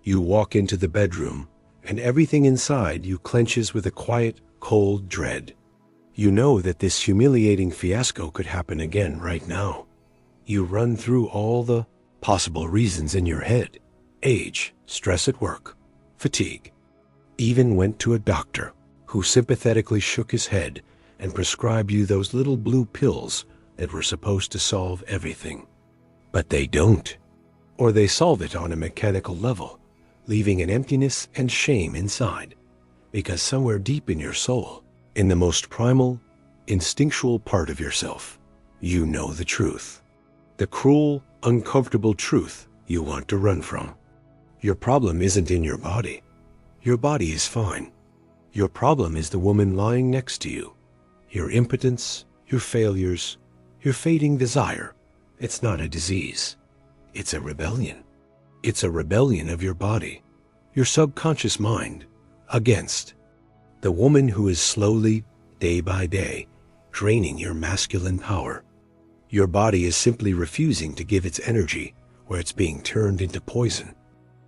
You walk into the bedroom, and everything inside you clenches with a quiet, cold dread. You know that this humiliating fiasco could happen again right now. You run through all the possible reasons in your head: age, stress at work, fatigue. Even went to a doctor who sympathetically shook his head and prescribed you those little blue pills that were supposed to solve everything. But they don't. Or they solve it on a mechanical level, leaving an emptiness and shame inside, because somewhere deep in your soul, in the most primal, instinctual part of yourself, you know the truth. The cruel, uncomfortable truth you want to run from. Your problem isn't in your body. Your body is fine. Your problem is the woman lying next to you. Your impotence, your failures, your fading desire. It's not a disease. It's a rebellion. It's a rebellion of your body, your subconscious mind, against the woman who is slowly, day by day, draining your masculine power. Your body is simply refusing to give its energy where it's being turned into poison.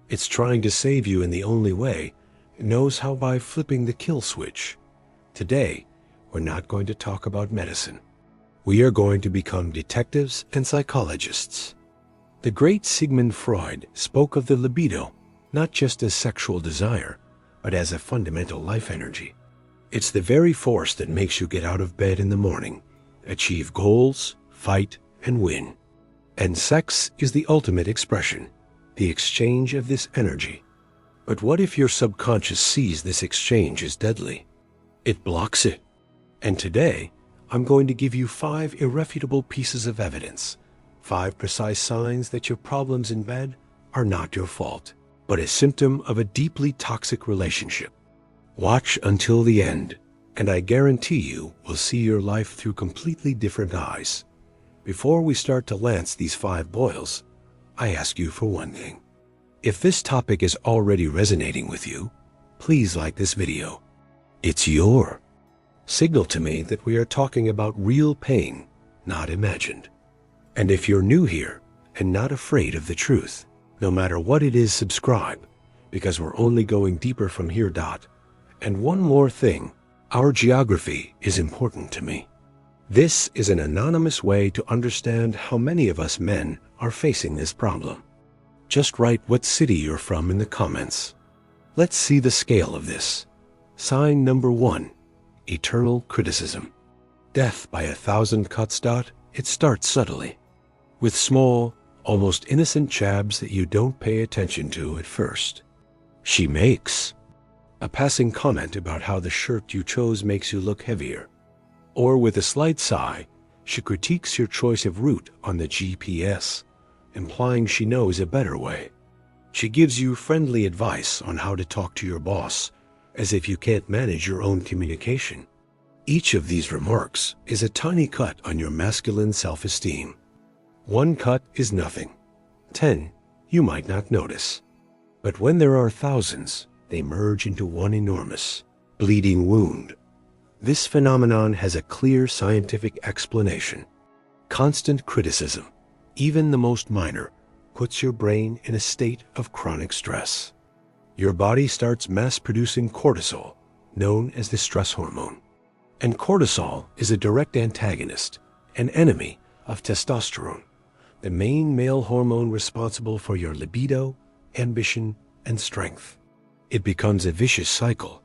It's trying to save you in the only way it knows how, by flipping the kill switch. Today, we're not going to talk about medicine. We are going to become detectives and psychologists. The great Sigmund Freud spoke of the libido not just as sexual desire, but as a fundamental life energy. It's the very force that makes you get out of bed in the morning, achieve goals, fight, and win. And sex is the ultimate expression, the exchange of this energy. But what if your subconscious sees this exchange as deadly? It blocks it. And today, I'm going to give you 5 irrefutable pieces of evidence, 5 precise signs that your problems in bed are not your fault, but a symptom of a deeply toxic relationship. Watch until the end, and I guarantee you will see your life through completely different eyes. Before we start to lance these 5 boils, I ask you for one thing. If this topic is already resonating with you, please like this video. It's your signal to me that we are talking about real pain, not imagined. And if you're new here and not afraid of the truth, no matter what it is, subscribe, because we're only going deeper from here. And one more thing, our geography is important to me. This is an anonymous way to understand how many of us men are facing this problem. Just write what city you're from in the comments. Let's see the scale of this. Sign number 1, eternal criticism. Death by 1,000 cuts. It starts subtly, with small, almost innocent jabs that you don't pay attention to at first. She makes a passing comment about how the shirt you chose makes you look heavier. Or with a slight sigh, she critiques your choice of route on the GPS, implying she knows a better way. She gives you friendly advice on how to talk to your boss, as if you can't manage your own communication. Each of these remarks is a tiny cut on your masculine self-esteem. 1 cut is nothing. 10, you might not notice. But when there are thousands, they merge into one enormous, bleeding wound. This phenomenon has a clear scientific explanation. Constant criticism, even the most minor, puts your brain in a state of chronic stress. Your body starts mass-producing cortisol, known as the stress hormone. And cortisol is a direct antagonist, an enemy of testosterone, the main male hormone responsible for your libido, ambition, and strength. It becomes a vicious cycle.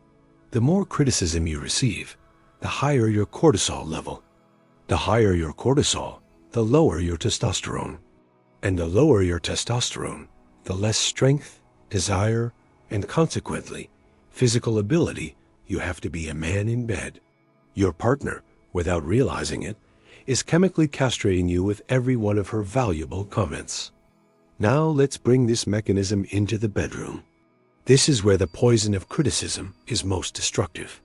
The more criticism you receive, the higher your cortisol level. The higher your cortisol, the lower your testosterone. And the lower your testosterone, the less strength, desire, and consequently, physical ability you have to be a man in bed. Your partner, without realizing it, is chemically castrating you with every one of her valuable comments. Now let's bring this mechanism into the bedroom. This is where the poison of criticism is most destructive.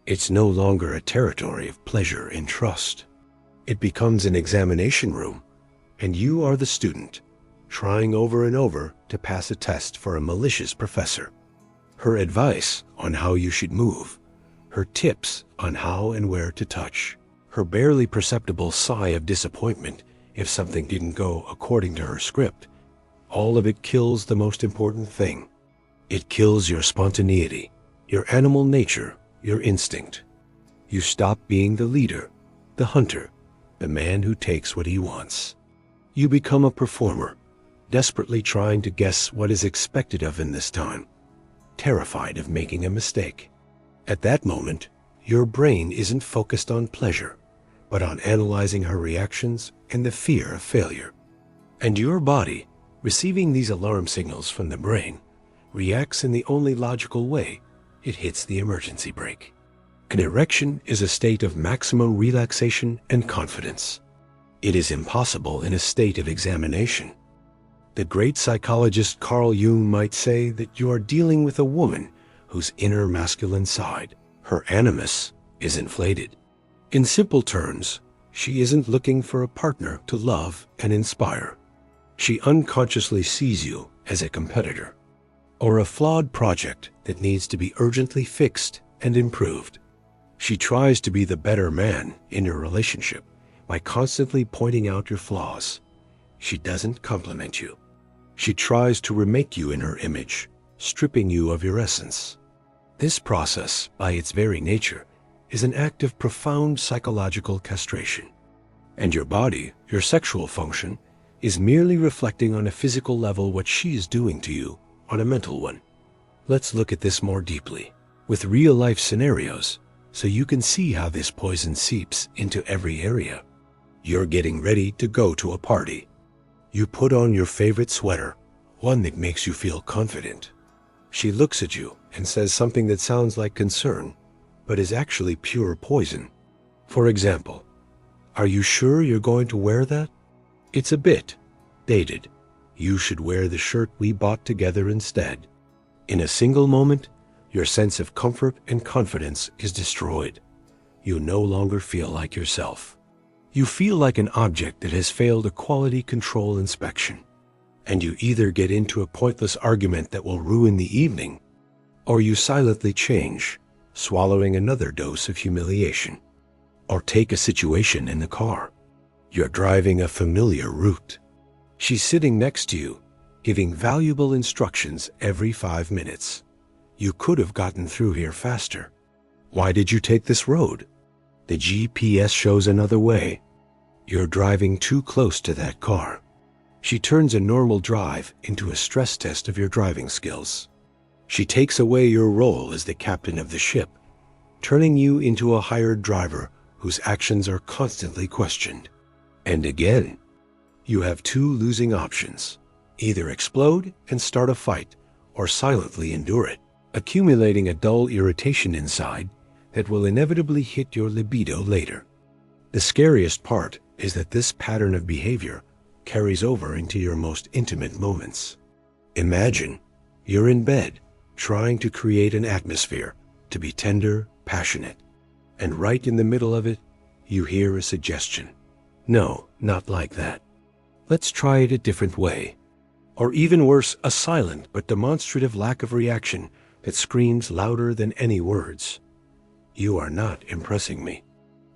It's no longer a territory of pleasure and trust. It becomes an examination room, and you are the student, trying over and over to pass a test for a malicious professor. Her advice on how you should move, her tips on how and where to touch, her barely perceptible sigh of disappointment if something didn't go according to her script, all of it kills the most important thing, It kills your spontaneity, your animal nature, your instinct. You stop being the leader, the hunter, the man who takes what he wants. You become a performer, desperately trying to guess what is expected of in this time, terrified of making a mistake. At that moment, your brain isn't focused on pleasure, but on analyzing her reactions and the fear of failure. And your body, receiving these alarm signals from the brain, reacts in the only logical way. It hits the emergency brake. An erection is a state of maximum relaxation and confidence. It is impossible in a state of examination. The great psychologist Carl Jung might say that you are dealing with a woman whose inner masculine side, her animus, is inflated. In simple terms, she isn't looking for a partner to love and inspire. She unconsciously sees you as a competitor, or a flawed project that needs to be urgently fixed and improved. She tries to be the better man in your relationship by constantly pointing out your flaws. She doesn't compliment you. She tries to remake you in her image, stripping you of your essence. This process, by its very nature, is an act of profound psychological castration. And your body, your sexual function, is merely reflecting on a physical level what she is doing to you on a mental one. Let's look at this more deeply, with real-life scenarios, so you can see how this poison seeps into every area. You're getting ready to go to a party. You put on your favorite sweater, one that makes you feel confident. She looks at you and says something that sounds like concern, but is actually pure poison. For example, "Are you sure you're going to wear that? It's a bit dated. You should wear the shirt we bought together instead." In a single moment, your sense of comfort and confidence is destroyed. You no longer feel like yourself. You feel like an object that has failed a quality control inspection. And you either get into a pointless argument that will ruin the evening, or you silently change, swallowing another dose of humiliation. Or take a situation in the car. You're driving a familiar route. She's sitting next to you, giving valuable instructions every 5 minutes. You could have gotten through here faster. Why did you take this road? The GPS shows another way. You're driving too close to that car. She turns a normal drive into a stress test of your driving skills. She takes away your role as the captain of the ship, turning you into a hired driver whose actions are constantly questioned. And again, you have two losing options. Either explode and start a fight, or silently endure it, accumulating a dull irritation inside that will inevitably hit your libido later. The scariest part is that this pattern of behavior carries over into your most intimate moments. Imagine you're in bed, trying to create an atmosphere to be tender, passionate, and right in the middle of it, you hear a suggestion. "No, not like that. Let's try it a different way." Or even worse, a silent but demonstrative lack of reaction that screams louder than any words. "You are not impressing me."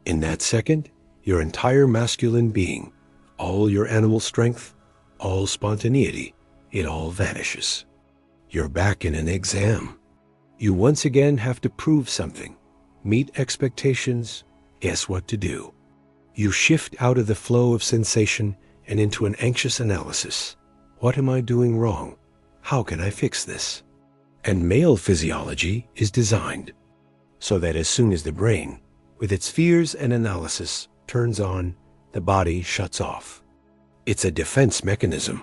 In that second, your entire masculine being, all your animal strength, all spontaneity, it all vanishes. You're back in an exam. You once again have to prove something, meet expectations, guess what to do. You shift out of the flow of sensation and into an anxious analysis. What am I doing wrong? How can I fix this? And male physiology is designed so that as soon as the brain, with its fears and analysis, turns on, the body shuts off. It's a defense mechanism.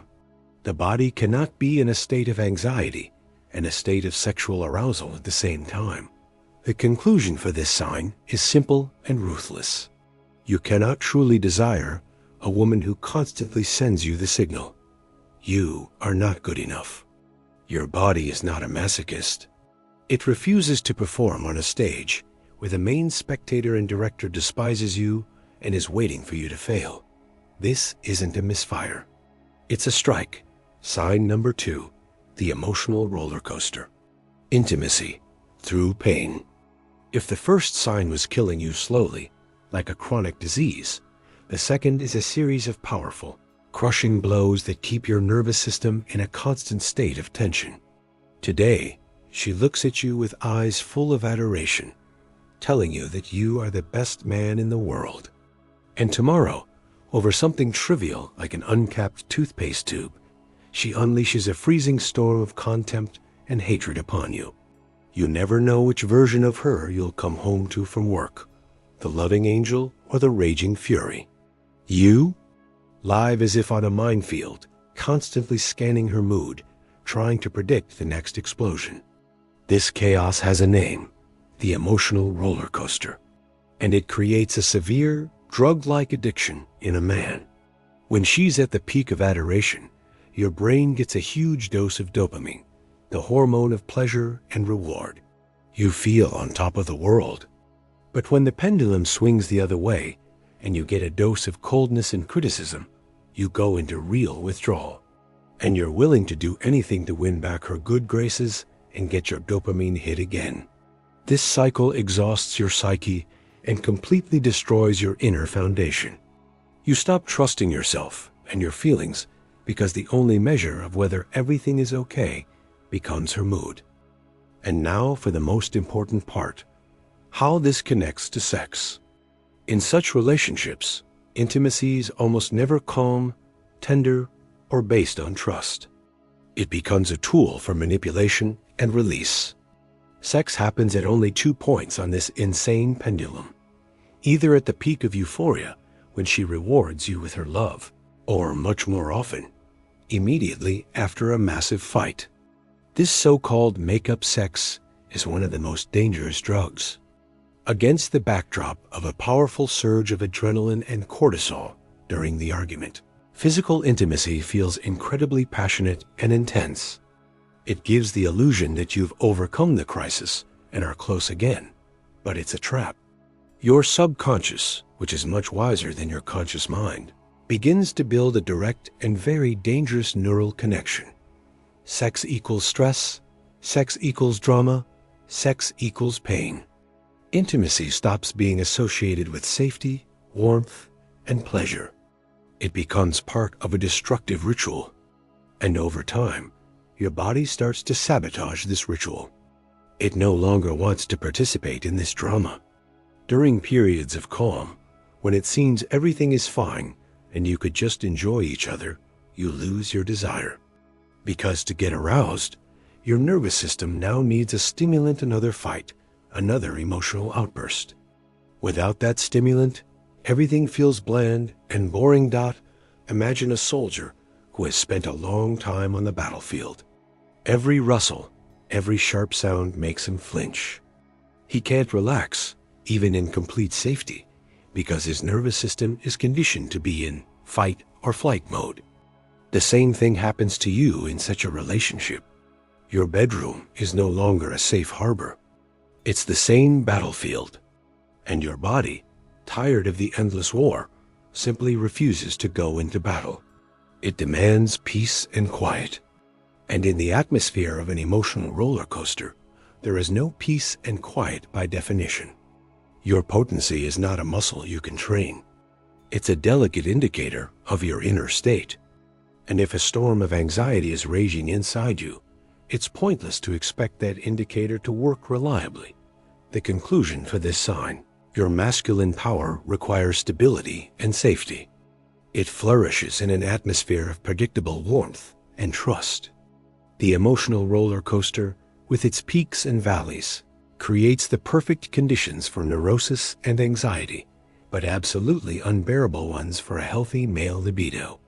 The body cannot be in a state of anxiety and a state of sexual arousal at the same time. The conclusion for this sign is simple and ruthless. You cannot truly desire a woman who constantly sends you the signal. You are not good enough. Your body is not a masochist. It refuses to perform on a stage where the main spectator and director despises you and is waiting for you to fail. This isn't a misfire. It's a strike. Sign number 2, the emotional roller coaster. Intimacy through pain. If the first sign was killing you slowly, like a chronic disease, the second is a series of powerful, crushing blows that keep your nervous system in a constant state of tension. Today, she looks at you with eyes full of adoration, telling you that you are the best man in the world. And tomorrow, over something trivial like an uncapped toothpaste tube, she unleashes a freezing storm of contempt and hatred upon you. You never know which version of her you'll come home to from work, the loving angel or the raging fury. You, live as if on a minefield, constantly scanning her mood, trying to predict the next explosion. This chaos has a name, the emotional roller coaster, and it creates a severe, drug-like addiction in a man. When she's at the peak of adoration, your brain gets a huge dose of dopamine, the hormone of pleasure and reward. You feel on top of the world. But when the pendulum swings the other way, and you get a dose of coldness and criticism, you go into real withdrawal. And you're willing to do anything to win back her good graces and get your dopamine hit again. This cycle exhausts your psyche and completely destroys your inner foundation. You stop trusting yourself and your feelings because the only measure of whether everything is okay becomes her mood. And now for the most important part, how this connects to sex. In such relationships, intimacy is almost never calm, tender, or based on trust. It becomes a tool for manipulation and release. Sex happens at only 2 points on this insane pendulum. Either at the peak of euphoria, when she rewards you with her love, or much more often, immediately after a massive fight. This so-called make-up sex is one of the most dangerous drugs. Against the backdrop of a powerful surge of adrenaline and cortisol during the argument, physical intimacy feels incredibly passionate and intense. It gives the illusion that you've overcome the crisis and are close again, but it's a trap. Your subconscious, which is much wiser than your conscious mind, begins to build a direct and very dangerous neural connection. Sex equals stress, sex equals drama, sex equals pain. Intimacy stops being associated with safety, warmth, and pleasure. It becomes part of a destructive ritual. And over time, your body starts to sabotage this ritual. It no longer wants to participate in this drama. During periods of calm, when it seems everything is fine and you could just enjoy each other, you lose your desire. Because to get aroused, your nervous system now needs a stimulant, another fight, another emotional outburst. Without that stimulant, everything feels bland and boring. Imagine a soldier who has spent a long time on the battlefield. Every rustle, every sharp sound makes him flinch. He can't relax, even in complete safety, because his nervous system is conditioned to be in fight or flight mode. The same thing happens to you in such a relationship. Your bedroom is no longer a safe harbor. It's the same battlefield. And your body, tired of the endless war, simply refuses to go into battle. It demands peace and quiet. And in the atmosphere of an emotional roller coaster, there is no peace and quiet by definition. Your potency is not a muscle you can train. It's a delicate indicator of your inner state. And if a storm of anxiety is raging inside you, it's pointless to expect that indicator to work reliably. The conclusion for this sign: your masculine power requires stability and safety. It flourishes in an atmosphere of predictable warmth and trust. The emotional roller coaster, with its peaks and valleys, creates the perfect conditions for neurosis and anxiety, but absolutely unbearable ones for a healthy male libido.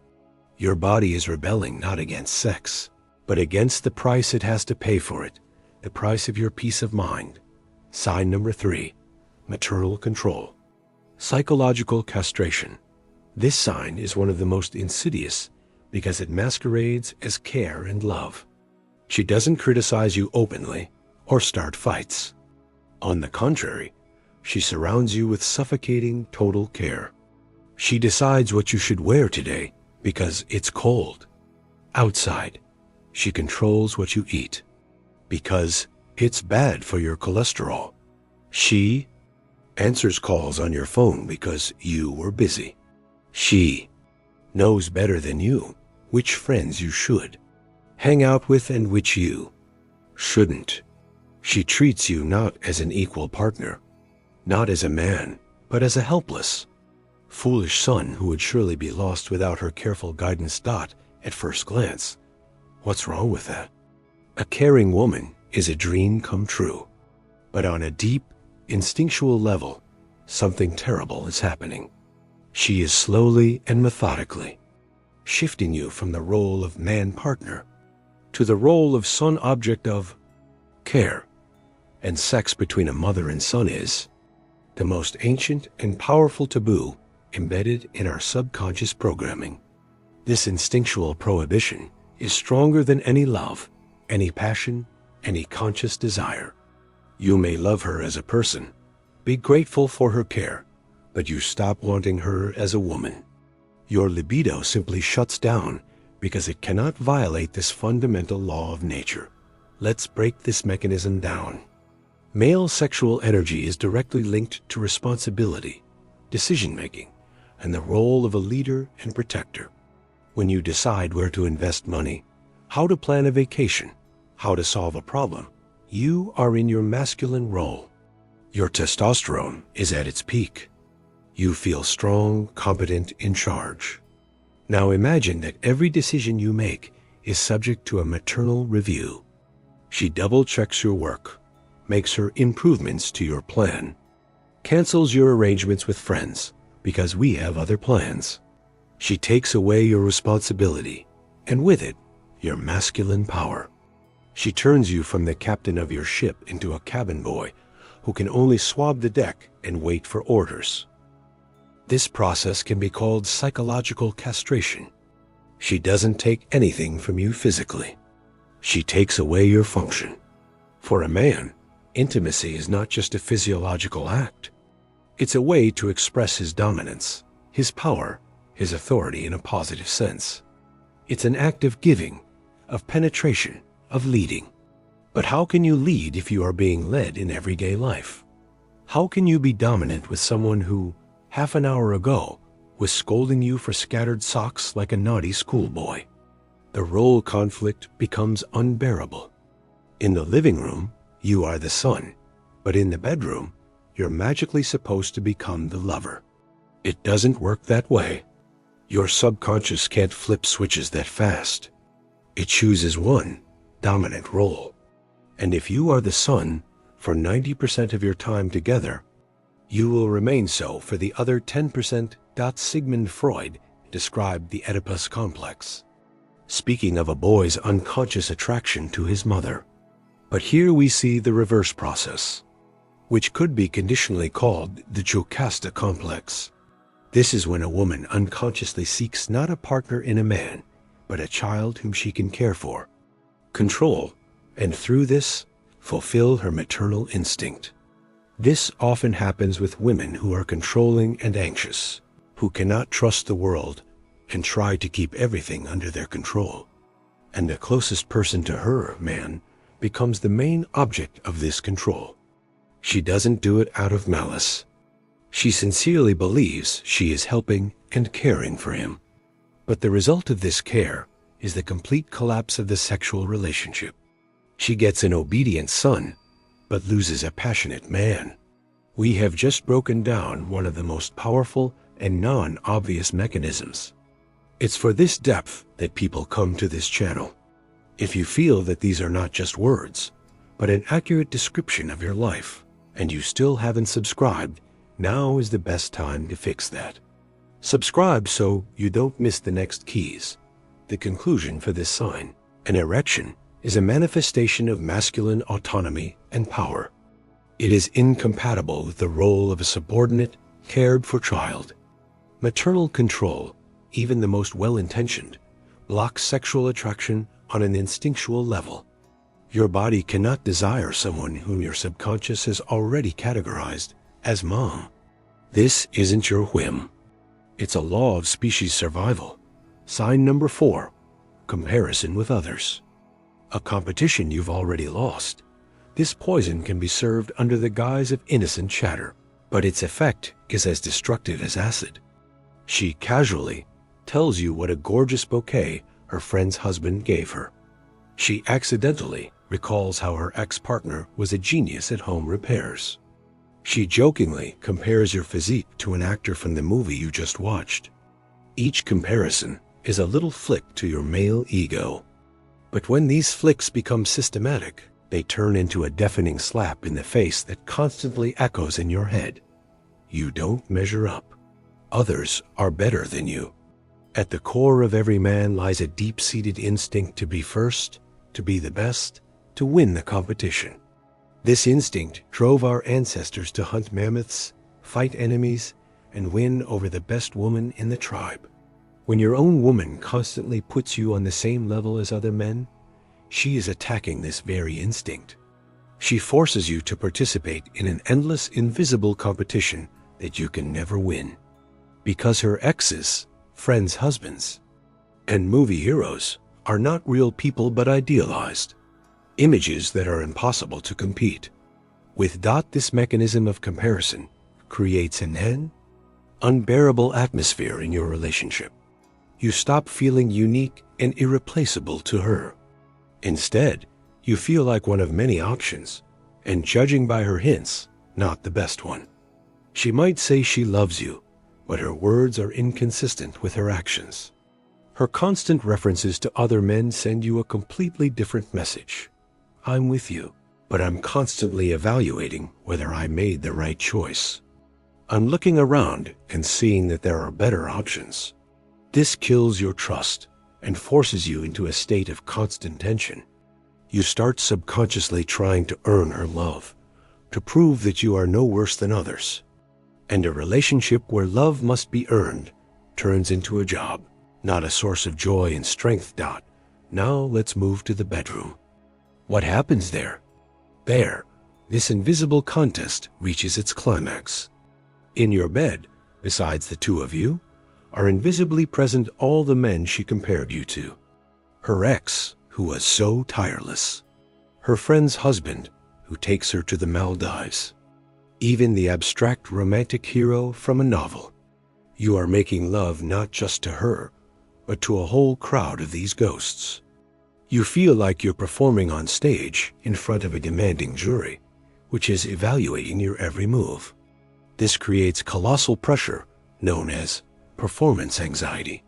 Your body is rebelling not against sex, but against the price it has to pay for it, the price of your peace of mind. Sign number 3, maternal control. Psychological castration. This sign is one of the most insidious because it masquerades as care and love. She doesn't criticize you openly or start fights. On the contrary, she surrounds you with suffocating total care. She decides what you should wear today because it's cold. Outside, she controls what you eat because it's bad for your cholesterol. She answers calls on your phone because you were busy. She knows better than you which friends you should hang out with and which you shouldn't. She treats you not as an equal partner, not as a man, but as a helpless, foolish son who would surely be lost without her careful guidance. At first glance, what's wrong with that? A caring woman is a dream come true. But on a deep, instinctual level, something terrible is happening. She is slowly and methodically shifting you from the role of man-partner to the role of son object of care. And sex between a mother and son is the most ancient and powerful taboo embedded in our subconscious programming. This instinctual prohibition is stronger than any love, any passion, any conscious desire. You may love her as a person, be grateful for her care, but you stop wanting her as a woman. Your libido simply shuts down because it cannot violate this fundamental law of nature. Let's break this mechanism down. Male sexual energy is directly linked to responsibility, decision-making, and the role of a leader and protector. When you decide where to invest money, how to plan a vacation, how to solve a problem, you are in your masculine role. Your testosterone is at its peak. You feel strong, competent, in charge. Now imagine that every decision you make is subject to a maternal review. She double-checks your work, makes her improvements to your plan, cancels your arrangements with friends because we have other plans. She takes away your responsibility, and with it, your masculine power. She turns you from the captain of your ship into a cabin boy who can only swab the deck and wait for orders. This process can be called psychological castration. She doesn't take anything from you physically. She takes away your function. For a man, intimacy is not just a physiological act. It's a way to express his dominance, his power, his authority in a positive sense. It's an act of giving, of penetration, of leading. But how can you lead if you are being led in everyday life? How can you be dominant with someone who, half an hour ago, was scolding you for scattered socks like a naughty schoolboy? The role conflict becomes unbearable. In the living room, you are the son, but in the bedroom, you're magically supposed to become the lover. It doesn't work that way. Your subconscious can't flip switches that fast. It chooses one dominant role. And if you are the son for 90% of your time together, you will remain so for the other 10%. Sigmund Freud described the Oedipus complex, speaking of a boy's unconscious attraction to his mother. But here we see the reverse process, which could be conditionally called the Jocasta complex. This is when a woman unconsciously seeks not a partner in a man, but a child whom she can care for, control, and through this, fulfill her maternal instinct. This often happens with women who are controlling and anxious, who cannot trust the world and try to keep everything under their control. And the closest person to her, man, becomes the main object of this control. She doesn't do it out of malice. She sincerely believes she is helping and caring for him. But the result of this care is the complete collapse of the sexual relationship. She gets an obedient son, but loses a passionate man. We have just broken down one of the most powerful and non-obvious mechanisms. It's for this depth that people come to this channel. If you feel that these are not just words, but an accurate description of your life, and you still haven't subscribed, now is the best time to fix that. Subscribe so you don't miss the next keys. The conclusion for this sign, an erection, is a manifestation of masculine autonomy and power. It is incompatible with the role of a subordinate, cared-for child. Maternal control, even the most well-intentioned, blocks sexual attraction on an instinctual level. Your body cannot desire someone whom your subconscious has already categorized as mom. This isn't your whim. It's a law of species survival. Sign number 4, comparison with others. A competition you've already lost. This poison can be served under the guise of innocent chatter, but its effect is as destructive as acid. She casually tells you what a gorgeous bouquet her friend's husband gave her. She accidentally recalls how her ex-partner was a genius at home repairs. She jokingly compares your physique to an actor from the movie you just watched. Each comparison is a little flick to your male ego. But when these flicks become systematic, they turn into a deafening slap in the face that constantly echoes in your head. You don't measure up. Others are better than you. At the core of every man lies a deep-seated instinct to be first, to be the best, to win the competition. This instinct drove our ancestors to hunt mammoths, fight enemies, and win over the best woman in the tribe. When your own woman constantly puts you on the same level as other men, she is attacking this very instinct. She forces you to participate in an endless, invisible competition that you can never win. Because her exes, friends' husbands, and movie heroes are not real people but idealized images that are impossible to compete. With this mechanism of comparison creates an unbearable atmosphere in your relationship. You stop feeling unique and irreplaceable to her. Instead, you feel like one of many options, and judging by her hints, not the best one. She might say she loves you, but her words are inconsistent with her actions. Her constant references to other men send you a completely different message. I'm with you, but I'm constantly evaluating whether I made the right choice. I'm looking around and seeing that there are better options. This kills your trust and forces you into a state of constant tension. You start subconsciously trying to earn her love, to prove that you are no worse than others. And a relationship where love must be earned turns into a job, not a source of joy and strength. Now let's move to the bedroom. What happens there? There, this invisible contest reaches its climax. In your bed, besides the two of you, are invisibly present all the men she compared you to. Her ex, who was so tireless. Her friend's husband, who takes her to the Maldives. Even the abstract romantic hero from a novel. You are making love not just to her, but to a whole crowd of these ghosts. You feel like you're performing on stage in front of a demanding jury, which is evaluating your every move. This creates colossal pressure known as performance anxiety.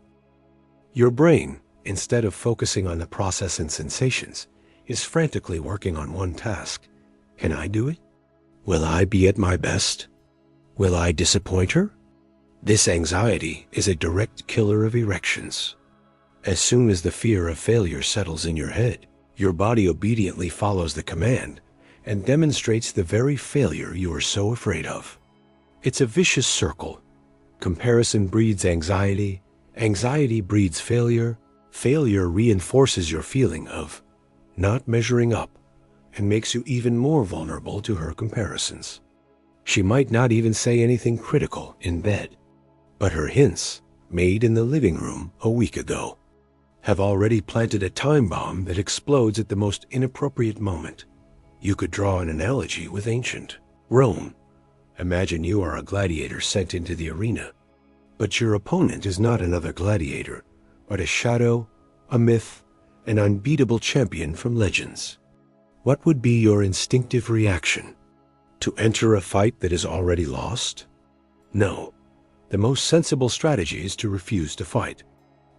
Your brain, instead of focusing on the process and sensations, is frantically working on one task. Can I do it? Will I be at my best? Will I disappoint her? This anxiety is a direct killer of erections. As soon as the fear of failure settles in your head, your body obediently follows the command and demonstrates the very failure you are so afraid of. It's a vicious circle. Comparison breeds anxiety, anxiety breeds failure, failure reinforces your feeling of not measuring up and makes you even more vulnerable to her comparisons. She might not even say anything critical in bed, but her hints, made in the living room a week ago, have already planted a time bomb that explodes at the most inappropriate moment. You could draw an analogy with ancient Rome. Imagine you are a gladiator sent into the arena, but your opponent is not another gladiator, but a shadow, a myth, an unbeatable champion from legends. What would be your instinctive reaction? To enter a fight that is already lost? No. The most sensible strategy is to refuse to fight.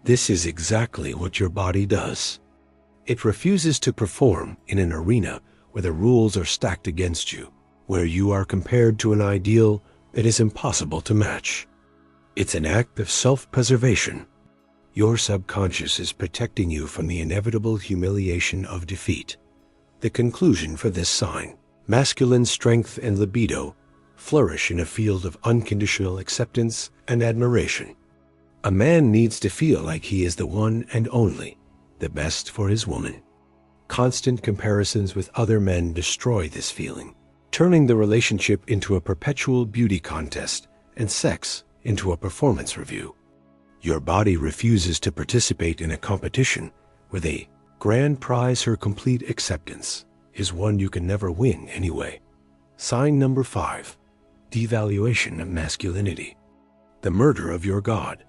This is exactly what your body does. It refuses to perform in an arena where the rules are stacked against you, where you are compared to an ideal that is impossible to match. It's an act of self-preservation. Your subconscious is protecting you from the inevitable humiliation of defeat. The conclusion for this sign: masculine strength and libido flourish in a field of unconditional acceptance and admiration. A man needs to feel like he is the one and only, the best for his woman. Constant comparisons with other men destroy this feeling, turning the relationship into a perpetual beauty contest and sex into a performance review. Your body refuses to participate in a competition where the grand prize, her complete acceptance, is one you can never win anyway. Sign number 5. Devaluation of masculinity. The murder of your God.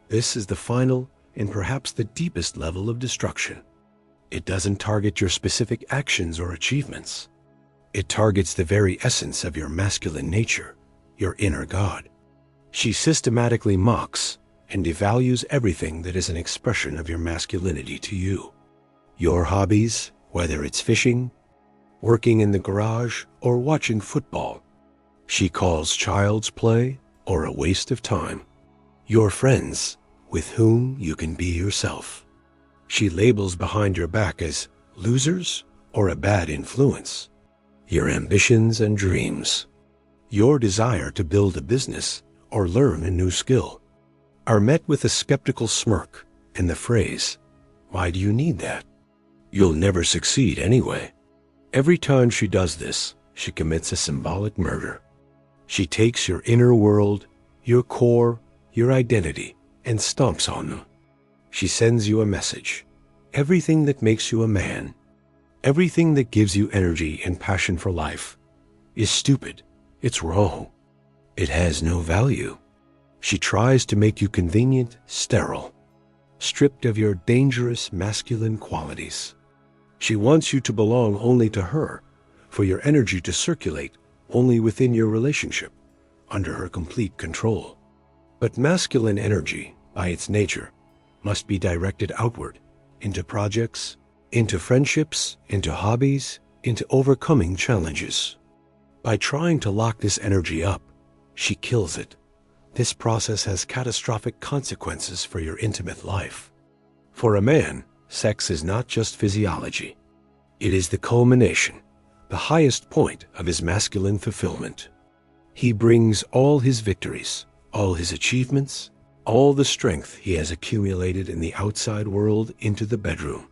This is the final and perhaps the deepest level of destruction. It doesn't target your specific actions or achievements. It targets the very essence of your masculine nature, your inner God. She systematically mocks and devalues everything that is an expression of your masculinity to you. Your hobbies, whether it's fishing, working in the garage, or watching football, she calls child's play or a waste of time. Your friends, with whom you can be yourself, she labels behind your back as losers or a bad influence. Your ambitions and dreams, your desire to build a business or learn a new skill, are met with a skeptical smirk and the phrase, "Why do you need that? You'll never succeed anyway." Every time she does this, she commits a symbolic murder. She takes your inner world, your core, your identity, and stomps on them. She sends you a message. Everything that makes you a man, everything that gives you energy and passion for life, is stupid. It's wrong. It has no value. She tries to make you convenient, sterile, stripped of your dangerous masculine qualities. She wants you to belong only to her, for your energy to circulate only within your relationship, under her complete control. But masculine energy, by its nature, must be directed outward, into projects, into friendships, into hobbies, into overcoming challenges. By trying to lock this energy up, she kills it. This process has catastrophic consequences for your intimate life. For a man, sex is not just physiology. It is the culmination, the highest point of his masculine fulfillment. He brings all his victories, all his achievements, all the strength he has accumulated in the outside world into the bedroom.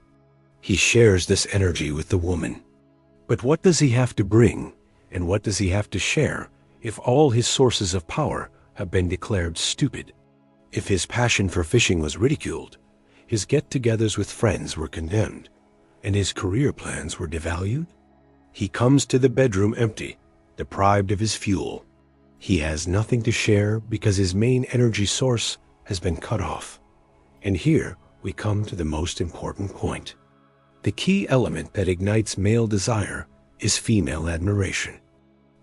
He shares this energy with the woman. But what does he have to bring, and what does he have to share if all his sources of power have been declared stupid? If his passion for fishing was ridiculed, his get-togethers with friends were condemned, and his career plans were devalued? He comes to the bedroom empty, deprived of his fuel. He has nothing to share because his main energy source has been cut off. And here we come to the most important point. The key element that ignites male desire is female admiration.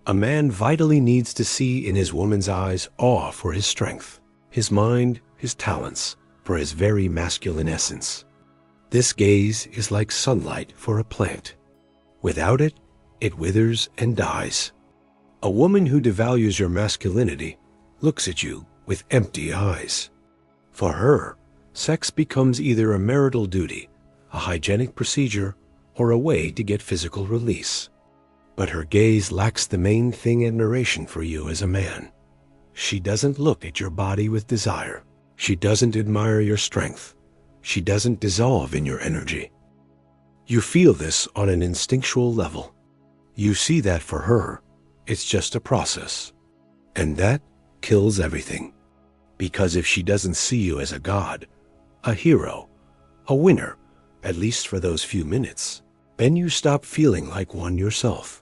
A man vitally needs to see in his woman's eyes awe for his strength, his mind, his talents, for his very masculine essence. This gaze is like sunlight for a plant. Without it, it withers and dies. A woman who devalues your masculinity looks at you with empty eyes. For her, sex becomes either a marital duty, a hygienic procedure, or a way to get physical release. But her gaze lacks the main thing: admiration for you as a man. She doesn't look at your body with desire. She doesn't admire your strength. She doesn't dissolve in your energy. You feel this on an instinctual level. You see that for her, it's just a process. And that kills everything. Because if she doesn't see you as a god, a hero, a winner, at least for those few minutes, then you stop feeling like one yourself.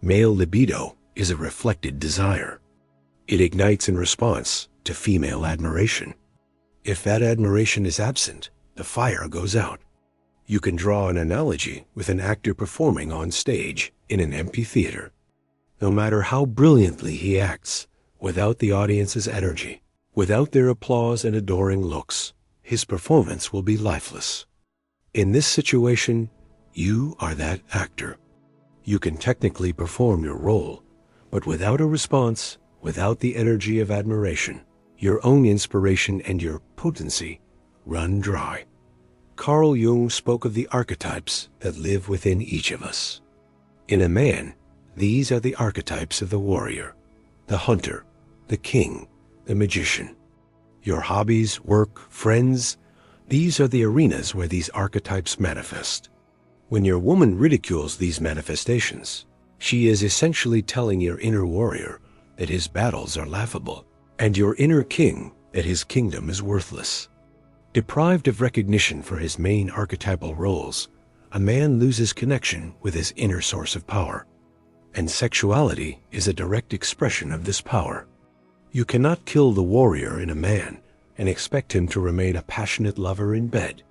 Male libido is a reflected desire. It ignites in response to female admiration. If that admiration is absent, the fire goes out. You can draw an analogy with an actor performing on stage in an empty theater. No matter how brilliantly he acts, without the audience's energy, without their applause and adoring looks, his performance will be lifeless. In this situation, you are that actor. You can technically perform your role, but without a response, without the energy of admiration, your own inspiration and your potency run dry. Carl Jung spoke of the archetypes that live within each of us. In a man, these are the archetypes of the warrior, the hunter, the king, the magician. Your hobbies, work, friends, these are the arenas where these archetypes manifest. When your woman ridicules these manifestations, she is essentially telling your inner warrior that his battles are laughable, and your inner king that his kingdom is worthless. Deprived of recognition for his main archetypal roles, a man loses connection with his inner source of power, and sexuality is a direct expression of this power. You cannot kill the warrior in a man and expect him to remain a passionate lover in bed.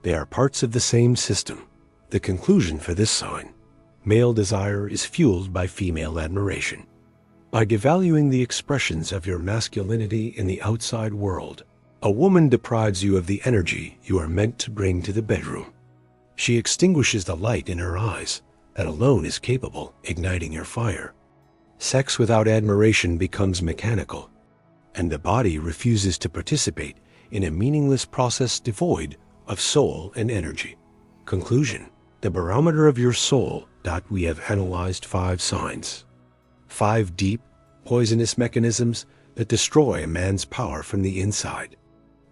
They are parts of the same system. The conclusion for this sign: male desire is fueled by female admiration. By devaluing the expressions of your masculinity in the outside world, a woman deprives you of the energy you are meant to bring to the bedroom. She extinguishes the light in her eyes that alone is capable of igniting your fire. Sex without admiration becomes mechanical, and the body refuses to participate in a meaningless process devoid of soul and energy. Conclusion: the barometer of your soul. We have analyzed 5 signs. 5 deep, poisonous mechanisms that destroy a man's power from the inside.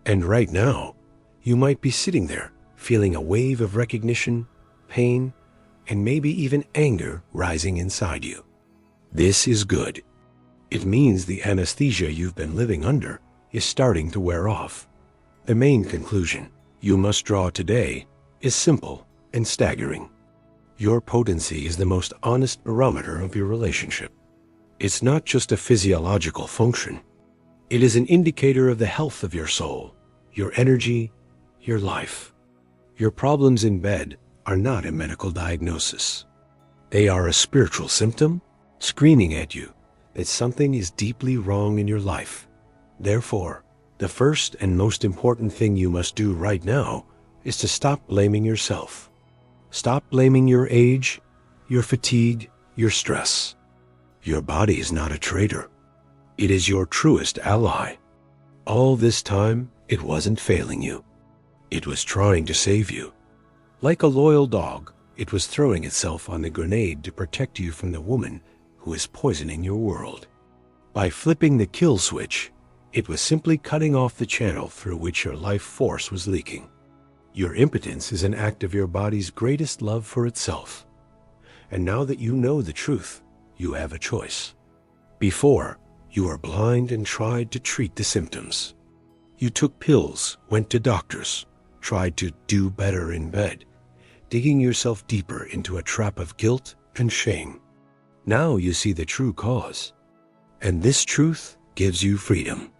And right now, you might be sitting there feeling a wave of recognition, pain, and maybe even anger rising inside you. This is good. It means the anesthesia you've been living under is starting to wear off. The main conclusion you must draw today is simple and staggering. Your potency is the most honest barometer of your relationship. It's not just a physiological function. It is an indicator of the health of your soul, your energy, your life. Your problems in bed are not a medical diagnosis. They are a spiritual symptom screaming at you that something is deeply wrong in your life. Therefore, the first and most important thing you must do right now is to stop blaming yourself. Stop blaming your age, your fatigue, your stress. Your body is not a traitor. It is your truest ally. All this time, it wasn't failing you. It was trying to save you. Like a loyal dog, it was throwing itself on the grenade to protect you from the woman who is poisoning your world. By flipping the kill switch, it was simply cutting off the channel through which your life force was leaking. Your impotence is an act of your body's greatest love for itself. And now that you know the truth, you have a choice. Before, you were blind and tried to treat the symptoms. You took pills, went to doctors, tried to do better in bed, digging yourself deeper into a trap of guilt and shame. Now you see the true cause. And this truth gives you freedom.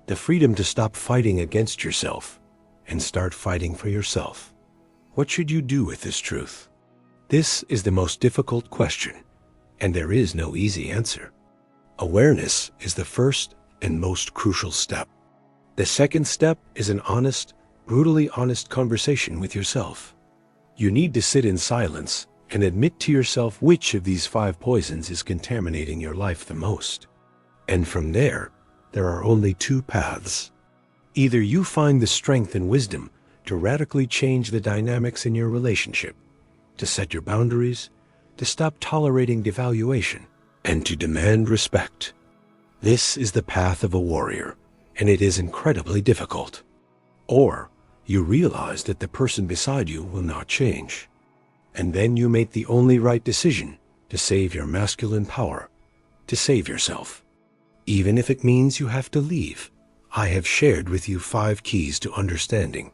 The freedom to stop fighting against yourself and start fighting for yourself. What should you do with this truth? This is the most difficult question, and there is no easy answer. Awareness is the first and most crucial step. The second step is an honest, brutally honest conversation with yourself. You need to sit in silence and admit to yourself which of these 5 poisons is contaminating your life the most. And from there are only 2 paths. Either you find the strength and wisdom to radically change the dynamics in your relationship, to set your boundaries, to stop tolerating devaluation, and to demand respect. This is the path of a warrior, and it is incredibly difficult. Or you realize that the person beside you will not change, and then you make the only right decision to save your masculine power, to save yourself. Even if it means you have to leave, I have shared with you 5 keys to understanding.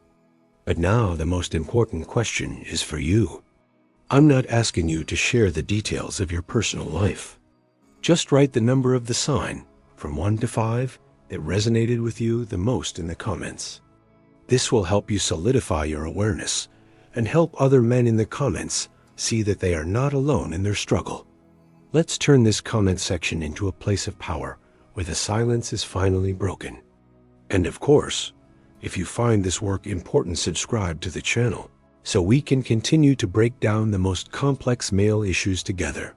But now the most important question is for you. I'm not asking you to share the details of your personal life. Just write the number of the sign from 1 to 5 that resonated with you the most in the comments. This will help you solidify your awareness and help other men in the comments see that they are not alone in their struggle. Let's turn this comment section into a place of power where the silence is finally broken. And of course, if you find this work important, subscribe to the channel so we can continue to break down the most complex male issues together.